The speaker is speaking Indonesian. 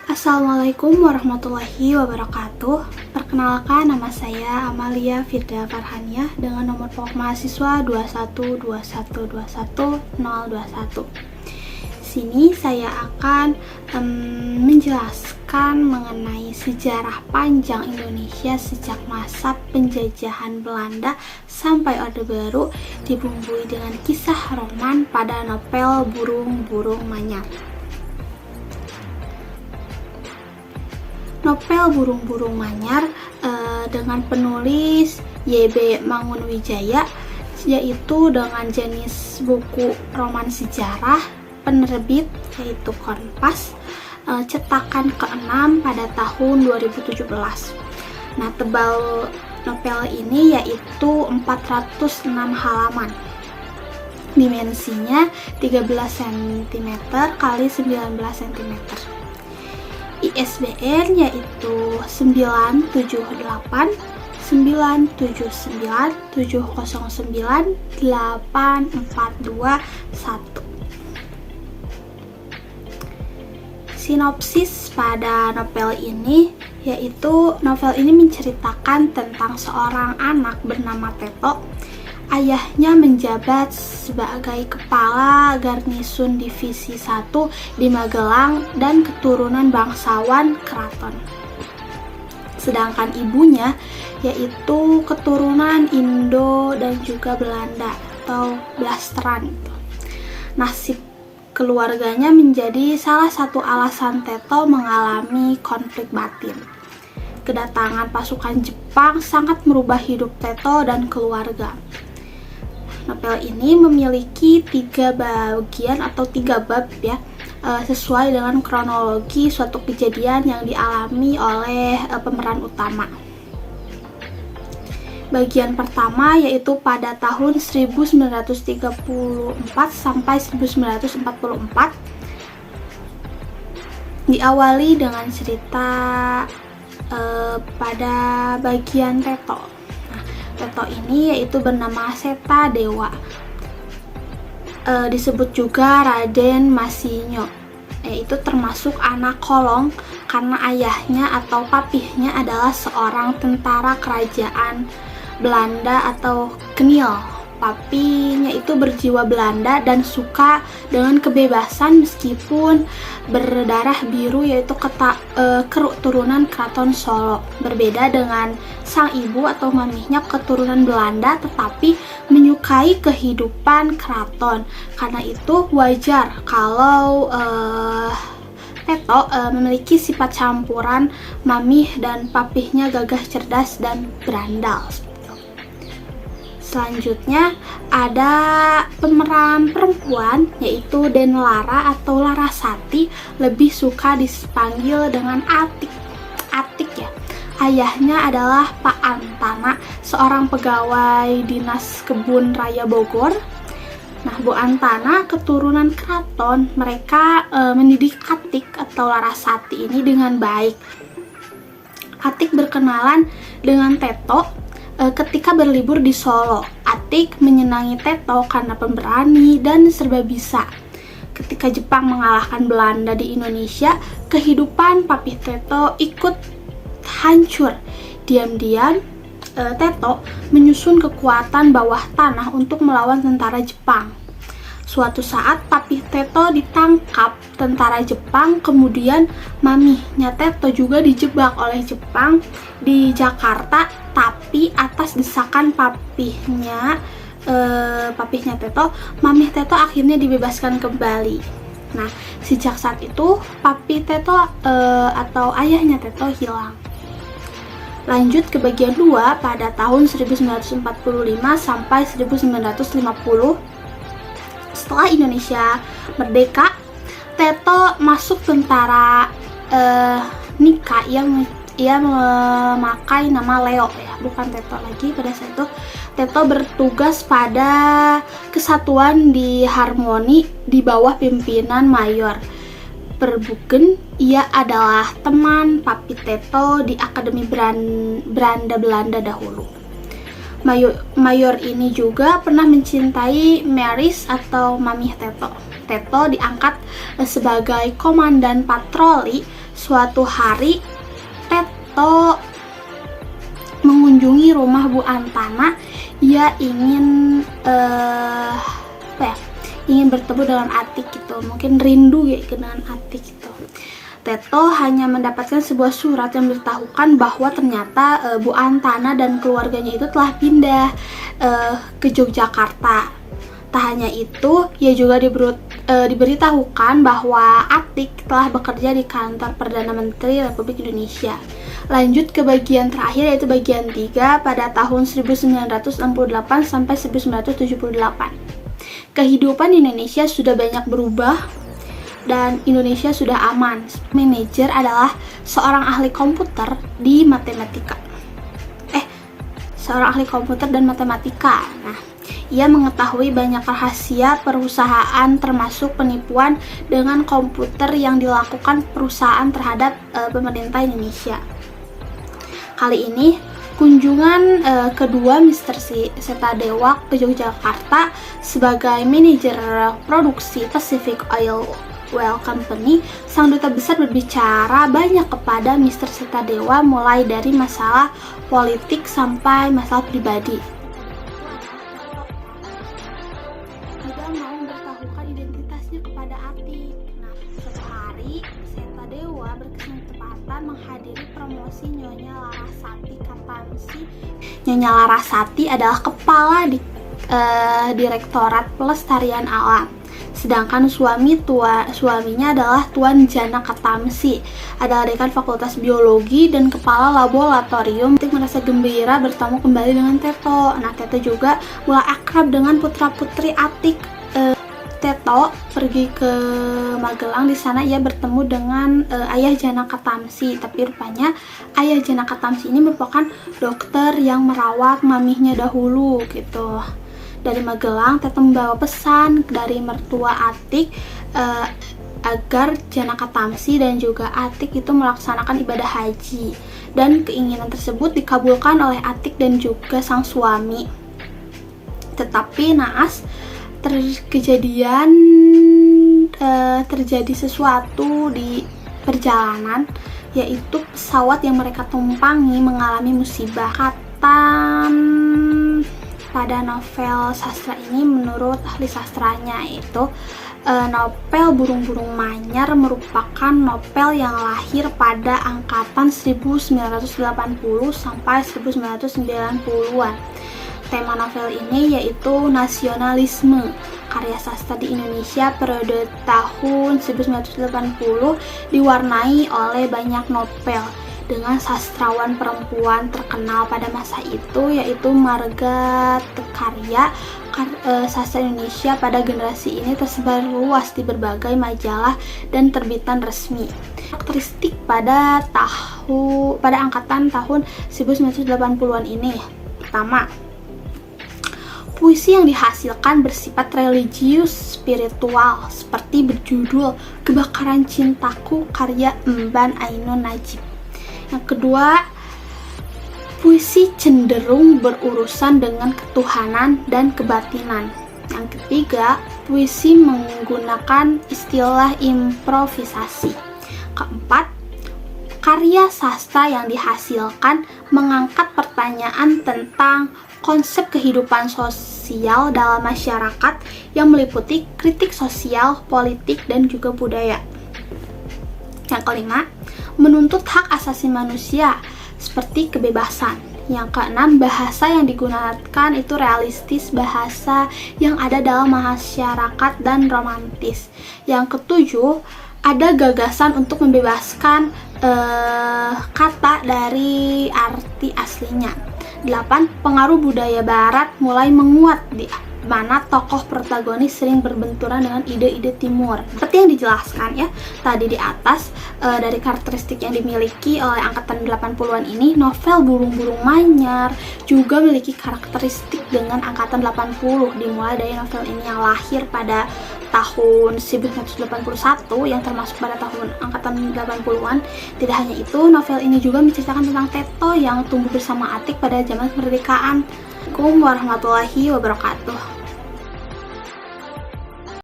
Assalamualaikum warahmatullahi wabarakatuh. Perkenalkan, nama saya Amalia Firda Farhania dengan nomor pokok mahasiswa 212121021. Sini saya akan menjelaskan mengenai sejarah panjang Indonesia sejak masa penjajahan Belanda sampai Orde Baru, dibumbui dengan kisah roman pada novel Burung-Burung Manyar. Novel Burung-Burung Manyar dengan penulis Y.B. Mangunwijaya, yaitu dengan jenis buku roman sejarah, penerbit yaitu Kompas, cetakan ke-6 pada tahun 2017. Nah, tebal novel ini yaitu 406 halaman. Dimensinya 13 cm x 19 cm. ISBN yaitu 978 979 709 8421. Sinopsis pada novel ini yaitu novel ini menceritakan tentang seorang anak bernama Teto. Ayahnya menjabat sebagai kepala garnisun divisi 1 di Magelang dan keturunan bangsawan keraton. Sedangkan ibunya yaitu keturunan Indo dan juga Belanda atau Blasteran. Nasib keluarganya menjadi salah satu alasan Teto mengalami konflik batin. Kedatangan pasukan Jepang sangat merubah hidup Teto dan keluarga. Novel ini memiliki 3 bagian atau 3 bab ya, sesuai dengan kronologi suatu kejadian yang dialami oleh pemeran utama. Bagian pertama yaitu pada tahun 1934 sampai 1944, diawali dengan cerita pada bagian Teto. Teto ini yaitu bernama Seta Dewa, disebut juga Raden Masinyo, yaitu termasuk anak kolong karena ayahnya atau papihnya adalah seorang tentara kerajaan Belanda atau Kniel. Papinya itu berjiwa Belanda dan suka dengan kebebasan meskipun berdarah biru, yaitu keturunan Keraton Solo. Berbeda dengan sang ibu atau mamihnya keturunan Belanda tetapi menyukai kehidupan keraton. Karena itu wajar kalau Teto memiliki sifat campuran mamih dan papihnya gagah, cerdas, dan berandal. Selanjutnya ada pemeran perempuan yaitu Den Lara atau Larasati, lebih suka dipanggil dengan Atik. Atik ya. Ayahnya adalah Pak Antana, seorang pegawai dinas kebun raya Bogor. Nah, Bu Antana keturunan keraton. Mereka mendidik Atik atau Larasati ini dengan baik. Atik berkenalan dengan Teto ketika berlibur di Solo. Atik menyenangi Teto karena pemberani dan serba bisa. Ketika Jepang mengalahkan Belanda di Indonesia, kehidupan papih Teto ikut hancur. Diam-diam Teto menyusun kekuatan bawah tanah untuk melawan tentara Jepang. Suatu saat papih Teto ditangkap tentara Jepang, kemudian mamihnya Teto juga dijebak oleh Jepang di Jakarta, tapi atas desakan papihnya Teto, mamih Teto akhirnya dibebaskan kembali. Nah, sejak saat itu papih Teto atau ayahnya Teto hilang. Lanjut ke bagian 2 pada tahun 1945 sampai 1950. Setelah Indonesia merdeka, Teto masuk tentara Nika yang ia memakai nama Leo ya, bukan Teto lagi pada saat itu. Teto bertugas pada kesatuan di Harmoni di bawah pimpinan Mayor Verbruggen. Ia adalah teman papi Teto di Akademi Beranda Belanda dahulu. Mayor ini juga pernah mencintai Maris atau Mami Teto. Teto diangkat sebagai komandan patroli. Suatu hari Teto mengunjungi rumah Bu Antana. Ia ingin ingin bertemu dengan Atik gitu, mungkin rindu ya dengan Atik gitu. Teto hanya mendapatkan sebuah surat yang memberitahukan bahwa ternyata Bu Antana dan keluarganya itu telah pindah ke Yogyakarta. Tak hanya itu, ia juga diberitahukan bahwa Atik telah bekerja di kantor Perdana Menteri Republik Indonesia. Lanjut ke bagian terakhir, yaitu bagian 3 pada tahun 1968 sampai 1978. Kehidupan Indonesia sudah banyak berubah dan Indonesia sudah aman. Manajer adalah seorang ahli komputer di matematika. Seorang ahli komputer dan matematika. Nah, ia mengetahui banyak rahasia perusahaan termasuk penipuan dengan komputer yang dilakukan perusahaan terhadap pemerintah Indonesia. Kali ini kunjungan kedua Mr. Setadewa ke Yogyakarta sebagai manajer produksi Pacific Oil Well Company. Sang duta besar berbicara banyak kepada Mr. Setadewa, mulai dari masalah politik sampai masalah pribadi. Tidak mau memberitahukan identitasnya kepada Atik. Nah, suatu hari Setadewa berkesempatan menghadiri promosi Nyonya Larasati Katamsi. Nyonya Larasati adalah kepala di Direktorat Pelestarian Alam. Sedangkan suaminya adalah Tuan Jana Katamsi, adalah dekan Fakultas Biologi dan kepala laboratorium. Atik merasa gembira bertemu kembali dengan Teto. Nah, Teto juga mulai akrab dengan putra-putri Atik. Teto pergi ke Magelang. Di sana ia bertemu dengan ayah Jana Katamsi, tapi rupanya ayah Jana Katamsi ini merupakan dokter yang merawat mamihnya dahulu gitu. Dari Magelang, Teto membawa pesan dari mertua Atik agar Jana Katamsi dan juga Atik itu melaksanakan ibadah haji, dan keinginan tersebut dikabulkan oleh Atik dan juga sang suami. Tetapi naas terjadi sesuatu di perjalanan, yaitu pesawat yang mereka tumpangi mengalami musibah. Pada novel sastra ini, menurut ahli sastranya itu novel Burung-Burung Manyar merupakan novel yang lahir pada angkatan 1980 sampai 1990-an. Tema novel ini yaitu nasionalisme. Karya sastra di Indonesia periode tahun 1980 diwarnai oleh banyak novel dengan sastrawan perempuan terkenal pada masa itu, yaitu Marga Tekarya. Sastra Indonesia pada generasi ini tersebar luas di berbagai majalah dan terbitan resmi. Karakteristik pada angkatan tahun 1980-an ini: pertama, puisi yang dihasilkan bersifat religius spiritual, seperti berjudul Kebakaran Cintaku karya Emban Ainun Najib. Yang kedua, puisi cenderung berurusan dengan ketuhanan dan kebatinan. Yang ketiga, puisi menggunakan istilah improvisasi. Keempat, karya sastra yang dihasilkan mengangkat pertanyaan tentang konsep kehidupan sosial dalam masyarakat yang meliputi kritik sosial, politik, dan juga budaya. Yang kelima, menuntut hak asasi manusia seperti kebebasan. Yang keenam, bahasa yang digunakan itu realistis, bahasa yang ada dalam masyarakat dan romantis. Yang ketujuh, ada gagasan untuk membebaskan kata dari arti aslinya. 8. Pengaruh budaya barat mulai menguat, di mana tokoh protagonis sering berbenturan dengan ide-ide timur. Seperti yang dijelaskan ya tadi di atas, dari karakteristik yang dimiliki oleh angkatan 80-an ini, novel Burung-Burung Manyar juga memiliki karakteristik dengan angkatan 80, dimulai dari novel ini yang lahir pada tahun 1981 yang termasuk pada tahun angkatan 80-an. Tidak hanya itu, novel ini juga menceritakan tentang Teto yang tumbuh bersama Atik pada zaman kemerdekaan. Assalamualaikum warahmatullahi wabarakatuh.